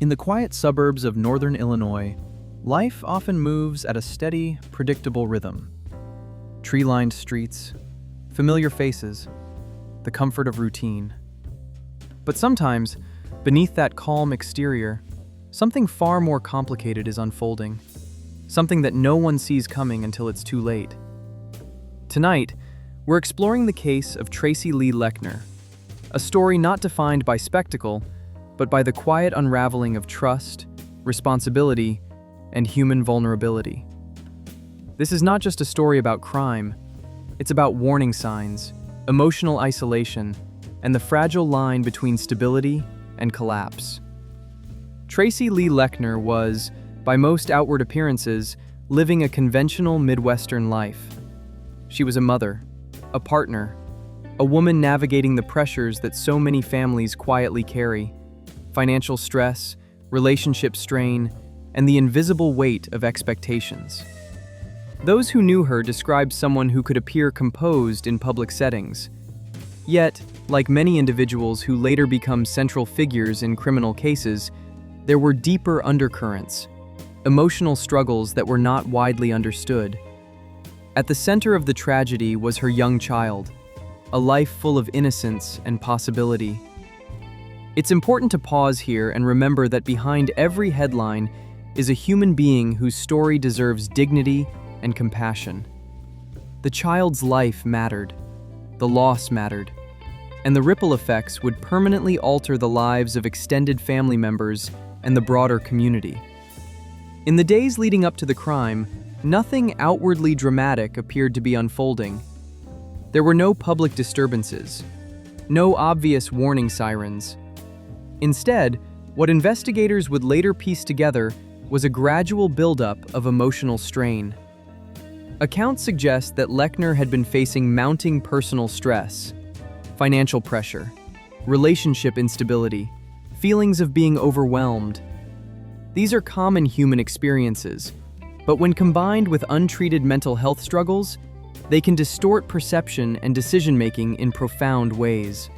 In the quiet suburbs of northern Illinois, life often moves at a steady, predictable rhythm. Tree-lined streets, familiar faces, the comfort of routine. But sometimes, beneath that calm exterior, something far more complicated is unfolding. Something that no one sees coming until it's too late. Tonight, we're exploring the case of Tracy Lee Lechner, a story not defined by spectacle, but by the quiet unraveling of trust, responsibility, and human vulnerability. This is not just a story about crime, it's about warning signs, emotional isolation, and the fragile line between stability and collapse. Tracy Lee Lechner was, by most outward appearances, living a conventional Midwestern life. She was a mother, a partner, a woman navigating the pressures that so many families quietly carry: financial stress, relationship strain, and the invisible weight of expectations. Those who knew her described someone who could appear composed in public settings. Yet, like many individuals who later become central figures in criminal cases, there were deeper undercurrents, emotional struggles that were not widely understood. At the center of the tragedy was her young child, a life full of innocence and possibility. It's important to pause here and remember that behind every headline is a human being whose story deserves dignity and compassion. The child's life mattered, the loss mattered, and the ripple effects would permanently alter the lives of extended family members and the broader community. In the days leading up to the crime, nothing outwardly dramatic appeared to be unfolding. There were no public disturbances, no obvious warning sirens. Instead, what investigators would later piece together was a gradual buildup of emotional strain. Accounts suggest that Lechner had been facing mounting personal stress, financial pressure, relationship instability, feelings of being overwhelmed. These are common human experiences, but when combined with untreated mental health struggles, they can distort perception and decision-making in profound ways.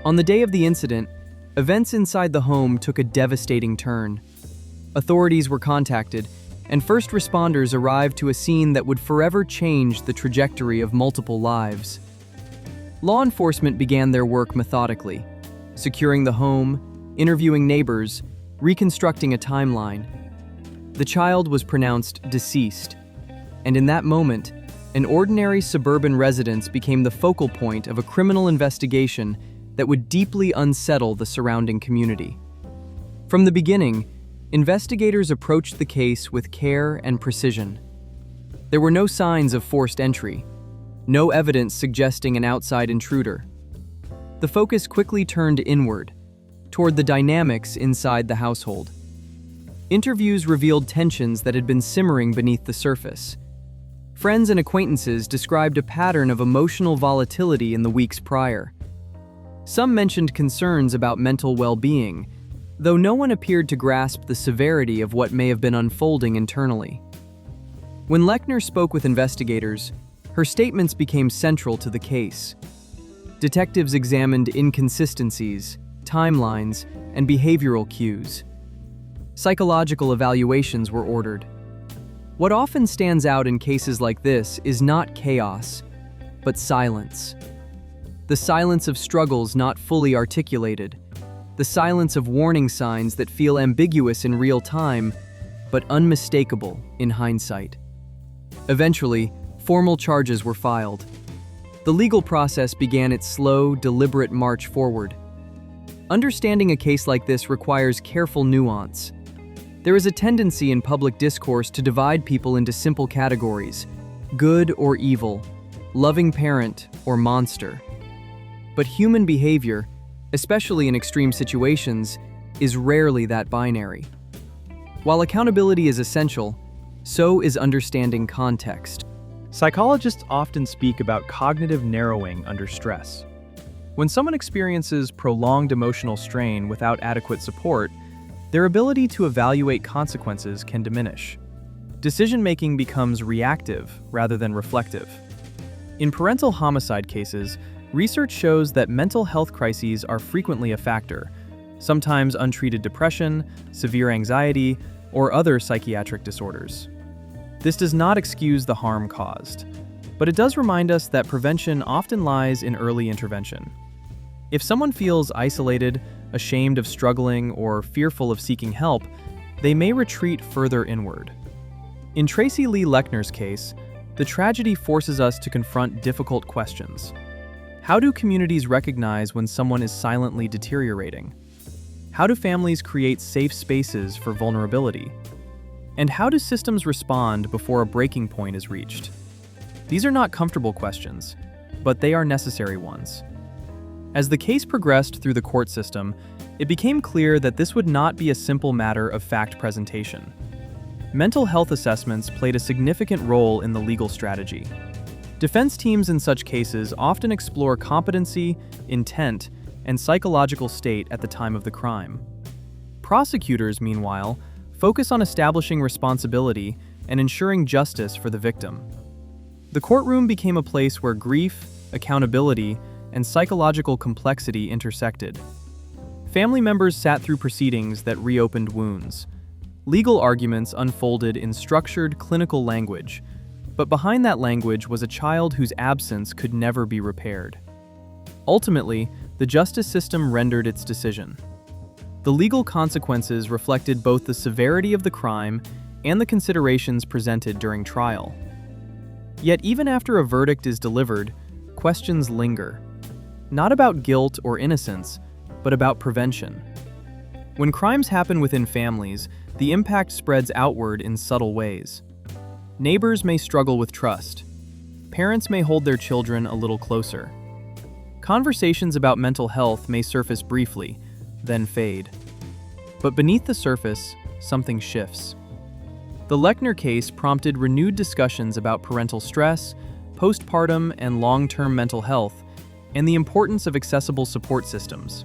On the day of the incident, events inside the home took a devastating turn. Authorities were contacted, and first responders arrived to a scene that would forever change the trajectory of multiple lives. Law enforcement began their work methodically, securing the home, interviewing neighbors, reconstructing a timeline. The child was pronounced deceased, and in that moment, an ordinary suburban residence became the focal point of a criminal investigation that would deeply unsettle the surrounding community. From the beginning, investigators approached the case with care and precision. There were no signs of forced entry, no evidence suggesting an outside intruder. The focus quickly turned inward, toward the dynamics inside the household. Interviews revealed tensions that had been simmering beneath the surface. Friends and acquaintances described a pattern of emotional volatility in the weeks prior. Some mentioned concerns about mental well-being, though no one appeared to grasp the severity of what may have been unfolding internally. When Lechner spoke with investigators, her statements became central to the case. Detectives examined inconsistencies, timelines, and behavioral cues. Psychological evaluations were ordered. What often stands out in cases like this is not chaos, but silence. The silence of struggles not fully articulated. The silence of warning signs that feel ambiguous in real time, but unmistakable in hindsight. Eventually, formal charges were filed. The legal process began its slow, deliberate march forward. Understanding a case like this requires careful nuance. There is a tendency in public discourse to divide people into simple categories: good or evil, loving parent or monster. But human behavior, especially in extreme situations, is rarely that binary. While accountability is essential, so is understanding context. Psychologists often speak about cognitive narrowing under stress. When someone experiences prolonged emotional strain without adequate support, their ability to evaluate consequences can diminish. Decision-making becomes reactive rather than reflective. In parental homicide cases, research shows that mental health crises are frequently a factor, sometimes untreated depression, severe anxiety, or other psychiatric disorders. This does not excuse the harm caused, but it does remind us that prevention often lies in early intervention. If someone feels isolated, ashamed of struggling, or fearful of seeking help, they may retreat further inward. In Tracy Lee Lechner's case, the tragedy forces us to confront difficult questions. How do communities recognize when someone is silently deteriorating? How do families create safe spaces for vulnerability? And how do systems respond before a breaking point is reached? These are not comfortable questions, but they are necessary ones. As the case progressed through the court system, it became clear that this would not be a simple matter of fact presentation. Mental health assessments played a significant role in the legal strategy. Defense teams in such cases often explore competency, intent, and psychological state at the time of the crime. Prosecutors, meanwhile, focus on establishing responsibility and ensuring justice for the victim. The courtroom became a place where grief, accountability, and psychological complexity intersected. Family members sat through proceedings that reopened wounds. Legal arguments unfolded in structured, clinical language, but behind that language was a child whose absence could never be repaired. Ultimately, the justice system rendered its decision. The legal consequences reflected both the severity of the crime and the considerations presented during trial. Yet even after a verdict is delivered, questions linger. Not about guilt or innocence, but about prevention. When crimes happen within families, the impact spreads outward in subtle ways. Neighbors may struggle with trust. Parents may hold their children a little closer. Conversations about mental health may surface briefly, then fade. But beneath the surface, something shifts. The Lechner case prompted renewed discussions about parental stress, postpartum and long-term mental health, and the importance of accessible support systems.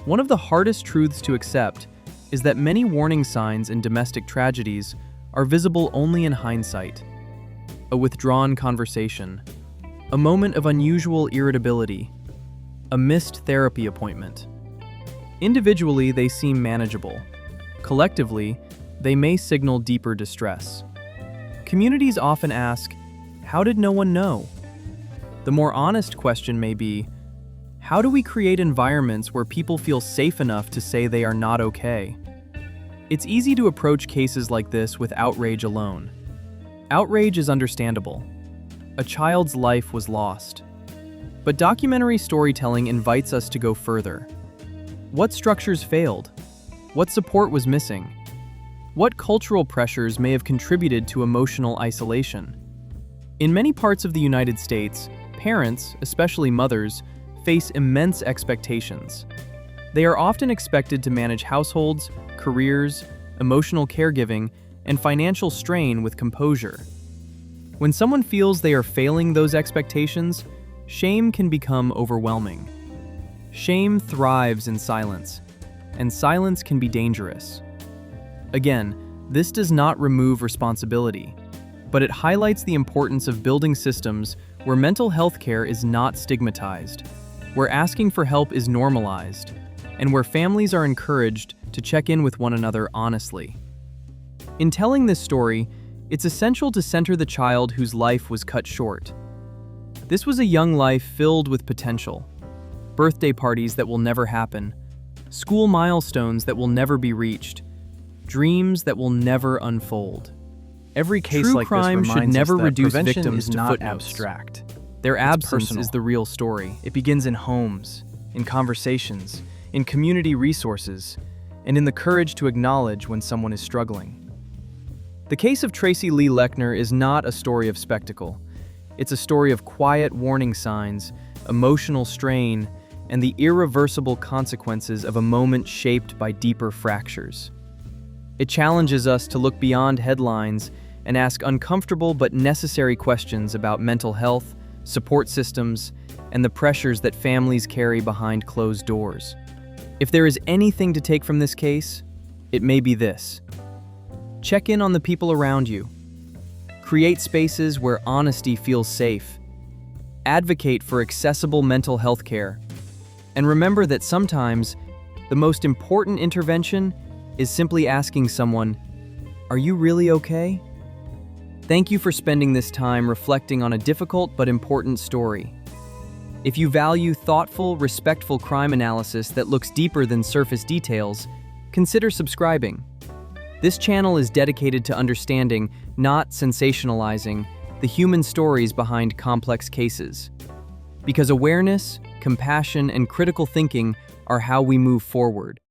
One of the hardest truths to accept is that many warning signs in domestic tragedies are visible only in hindsight. A withdrawn conversation, a moment of unusual irritability, a missed therapy appointment. Individually, they seem manageable. Collectively, they may signal deeper distress. Communities often ask, how did no one know? The more honest question may be, how do we create environments where people feel safe enough to say they are not okay? It's easy to approach cases like this with outrage alone. Outrage is understandable. A child's life was lost. But documentary storytelling invites us to go further. What structures failed? What support was missing? What cultural pressures may have contributed to emotional isolation? In many parts of the United States, parents, especially mothers, face immense expectations. They are often expected to manage households, careers, emotional caregiving, and financial strain with composure. When someone feels they are failing those expectations, shame can become overwhelming. Shame thrives in silence, and silence can be dangerous. Again, this does not remove responsibility, but it highlights the importance of building systems where mental health care is not stigmatized, where asking for help is normalized, and where families are encouraged to check in with one another honestly. In telling this story, it's essential to center the child whose life was cut short. This was a young life filled with potential. Birthday parties that will never happen, school milestones that will never be reached, dreams that will never unfold. Every case True like crime this should reminds never us that reduce prevention victims is to not footnotes. abstract. Their absence personal. is the real story. It begins in homes, in conversations, in community resources, and in the courage to acknowledge when someone is struggling. The case of Tracy Lee Lechner is not a story of spectacle. It's a story of quiet warning signs, emotional strain, and the irreversible consequences of a moment shaped by deeper fractures. It challenges us to look beyond headlines and ask uncomfortable but necessary questions about mental health, support systems, and the pressures that families carry behind closed doors. If there is anything to take from this case, it may be this. Check in on the people around you. Create spaces where honesty feels safe. Advocate for accessible mental health care. And remember that sometimes The most important intervention is simply asking someone, "Are you really okay?" Thank you for spending this time reflecting on a difficult but important story. If you value thoughtful, respectful crime analysis that looks deeper than surface details, consider subscribing. This channel is dedicated to understanding, not sensationalizing, the human stories behind complex cases. Because awareness, compassion, and critical thinking are how we move forward.